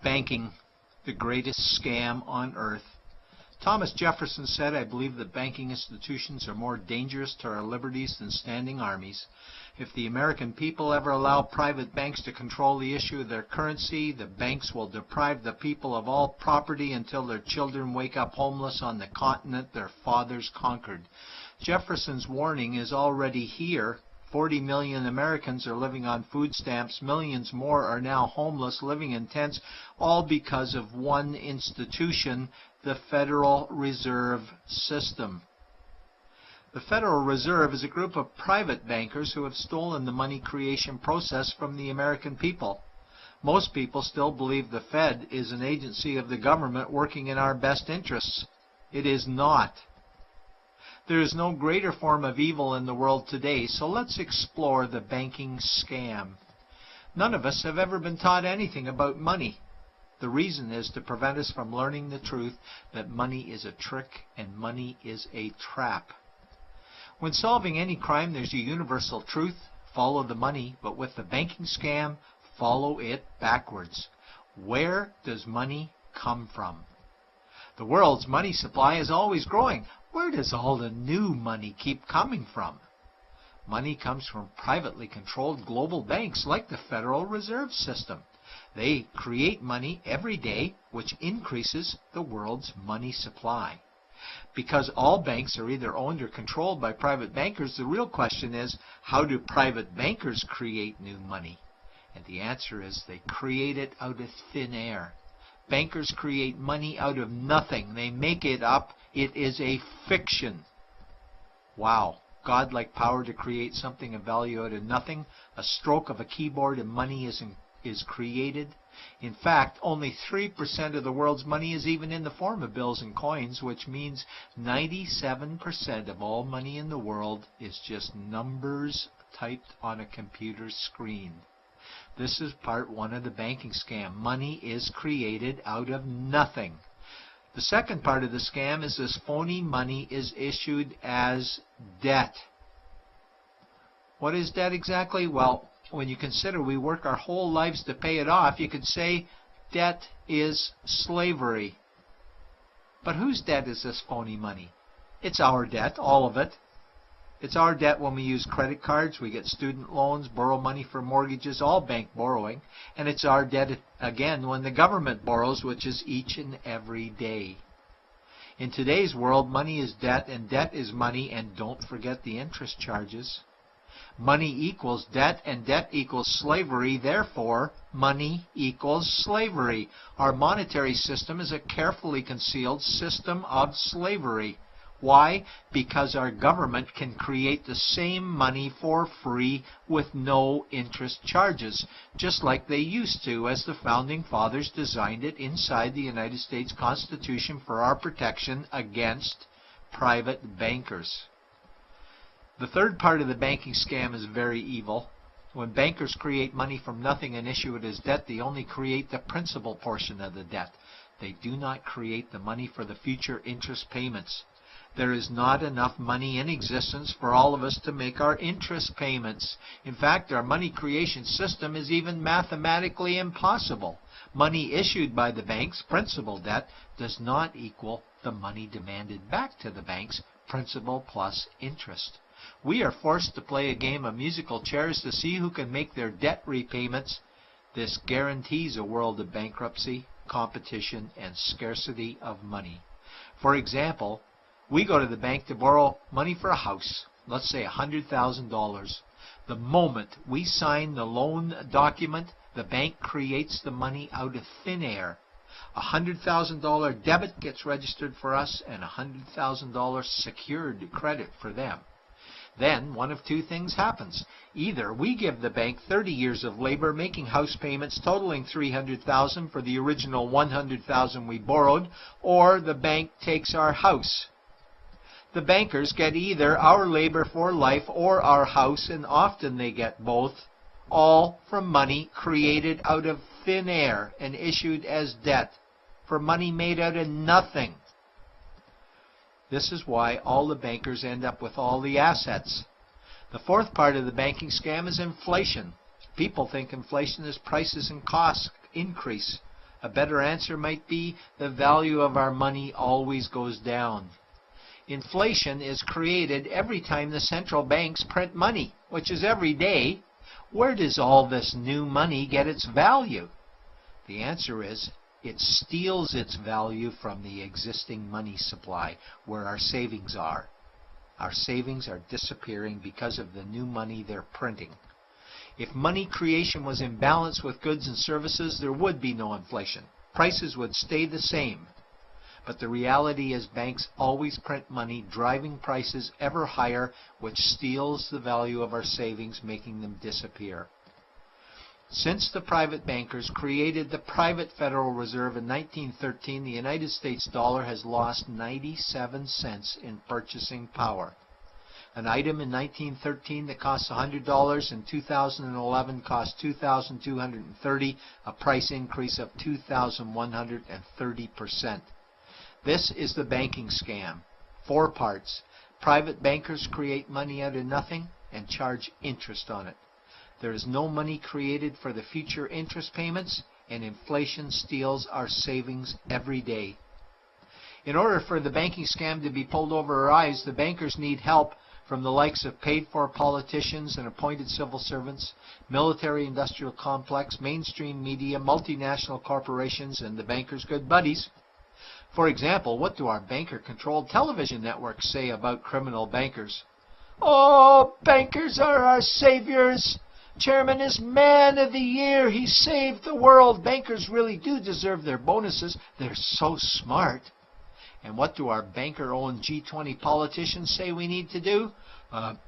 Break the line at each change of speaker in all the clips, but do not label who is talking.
Banking, the greatest scam on earth. Thomas Jefferson said, "I believe that banking institutions are more dangerous to our liberties than standing armies. If the American people ever allow private banks to control the issue of their currency, the banks will deprive the people of all property until their children wake up homeless on the continent their fathers conquered." Jefferson's warning is already here. 40 million Americans are living on food stamps. Millions more are now homeless, living in tents, all because of one institution, the Federal Reserve System. The Federal Reserve is a group of private bankers who have stolen the money creation process from the American people. Most people still believe the Fed is an agency of the government working in our best interests. It is not. There is no greater form of evil in the world today, so let's explore the banking scam. None of us have ever been taught anything about money. The reason is to prevent us from learning the truth that money is a trick and money is a trap. When solving any crime, there's a universal truth: follow the money, but with the banking scam, follow it backwards. Where does money come from? The world's money supply is always growing. Where does all the new money keep coming from? Money comes from privately controlled global banks like the Federal Reserve System. They create money every day, which increases the world's money supply. Because all banks are either owned or controlled by private bankers, the real question is, how do private bankers create new money? And the answer is they create it out of thin air. Bankers create money out of nothing. They make it up. It is a fiction. Wow. Godlike power to create something of value out of nothing. A stroke of a keyboard and money is created. In fact, only 3% of the world's money is even in the form of bills and coins, which means 97% of all money in the world is just numbers typed on a computer screen. This is part one of the banking scam. Money is created out of nothing. The second part of the scam is this phony money is issued as debt. What is debt exactly? Well, when you consider we work our whole lives to pay it off, you could say debt is slavery. But whose debt is this phony money? It's our debt, all of it. It's our debt when we use credit cards, we get student loans, borrow money for mortgages, all bank borrowing. And it's our debt again when the government borrows, which is each and every day. In today's world, money is debt and debt is money, and don't forget the interest charges. Money equals debt and debt equals slavery, therefore money equals slavery. Our monetary system is a carefully concealed system of slavery. Why? Because our government can create the same money for free with no interest charges, just like they used to as the Founding Fathers designed it inside the United States Constitution for our protection against private bankers. The third part of the banking scam is very evil. When bankers create money from nothing and issue it as debt, they only create the principal portion of the debt. They do not create the money for the future interest payments. There is not enough money in existence for all of us to make our interest payments. In fact, our money creation system is even mathematically impossible. Money issued by the banks, principal debt, does not equal the money demanded back to the banks, principal plus interest. We are forced to play a game of musical chairs to see who can make their debt repayments. This guarantees a world of bankruptcy, competition, and scarcity of money. For example, we go to the bank to borrow money for a house, let's say $100,000. The moment we sign the loan document, the bank creates the money out of thin air. A $100,000 debit gets registered for us and a $100,000 secured credit for them. Then one of two things happens. Either we give the bank 30 years of labor making house payments totaling $300,000 for the original $100,000 we borrowed, or the bank takes our house. The bankers get either our labor for life or our house, and often they get both, all from money created out of thin air and issued as debt, for money made out of nothing. This is why all the bankers end up with all the assets. The fourth part of the banking scam is inflation. People think inflation is prices and costs increase. A better answer might be the value of our money always goes down. Inflation is created every time the central banks print money, which is every day. Where does all this new money get its value? The answer is it steals its value from the existing money supply, where our savings are. Our savings are disappearing because of the new money they're printing. If money creation was in balance with goods and services, there would be no inflation. Prices would stay the same. But the reality is banks always print money, driving prices ever higher, which steals the value of our savings, making them disappear. Since the private bankers created the private Federal Reserve in 1913, the United States dollar has lost 97 cents in purchasing power. An item in 1913 that cost $100 in 2011 cost $2,230, a price increase of 2,130%. This is the banking scam. 4 parts. Private bankers create money out of nothing and charge interest on it. There is no money created for the future interest payments, and inflation steals our savings every day. In order for the banking scam to be pulled over our eyes, the bankers need help from the likes of paid-for politicians and appointed civil servants, military-industrial complex, mainstream media, multinational corporations, and the bankers' good buddies. For example, what do our banker-controlled television networks say about criminal bankers? Oh, bankers are our saviors. Chairman is man of the year. He saved the world. Bankers really do deserve their bonuses. They're so smart. And what do our banker-owned G20 politicians say we need to do?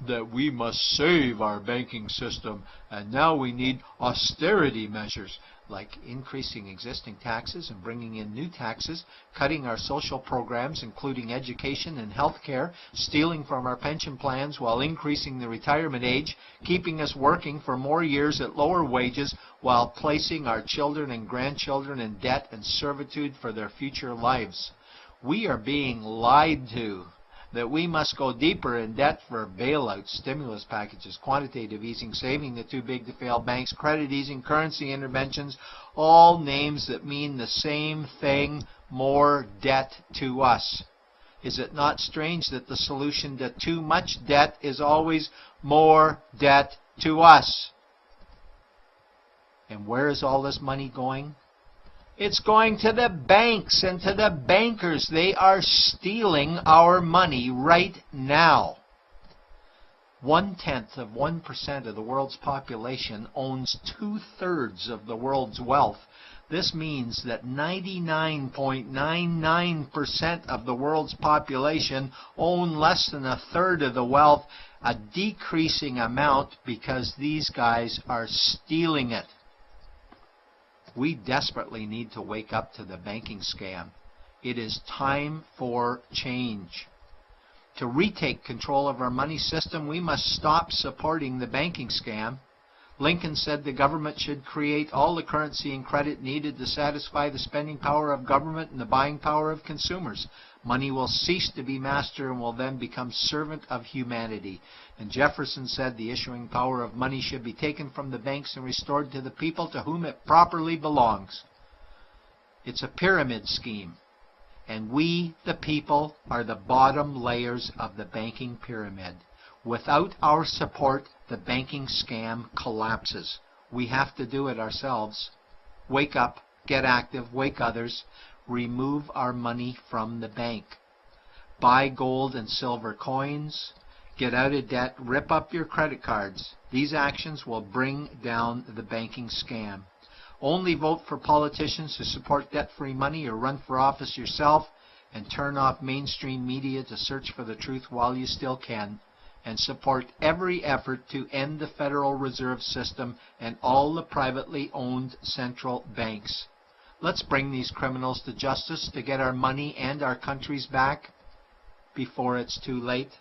That we must save our banking system, and now we need austerity measures, like increasing existing taxes and bringing in new taxes, cutting our social programs, including education and health care, stealing from our pension plans while increasing the retirement age, keeping us working for more years at lower wages while placing our children and grandchildren in debt and servitude for their future lives. We are being lied to that we must go deeper in debt for bailouts, stimulus packages, quantitative easing, saving the too big to fail banks, credit easing, currency interventions, all names that mean the same thing, more debt to us. Is it not strange that the solution to too much debt is always more debt to us? And where is all this money going? It's going to the banks and to the bankers. They are stealing our money right now. 0.1% of the world's population owns 2/3 of the world's wealth. This means that 99.99% of the world's population own less than 1/3 of the wealth, a decreasing amount because these guys are stealing it. We desperately need to wake up to the banking scam. It is time for change. To retake control of our money system, we must stop supporting the banking scam. Lincoln said the government should create all the currency and credit needed to satisfy the spending power of government and the buying power of consumers. Money will cease to be master and will then become servant of humanity. And Jefferson said the issuing power of money should be taken from the banks and restored to the people to whom it properly belongs. It's a pyramid scheme. And we, the people, are the bottom layers of the banking pyramid. Without our support, the banking scam collapses. We have to do it ourselves. Wake up, get active, wake others. Remove our money from the bank. Buy gold and silver coins. Get out of debt. Rip up your credit cards. These actions will bring down the banking scam. Only vote for politicians who support debt-free money, or run for office yourself, and turn off mainstream media to search for the truth while you still can. And support every effort to end the Federal Reserve System and all the privately owned central banks. Let's bring these criminals to justice to get our money and our countries back before it's too late.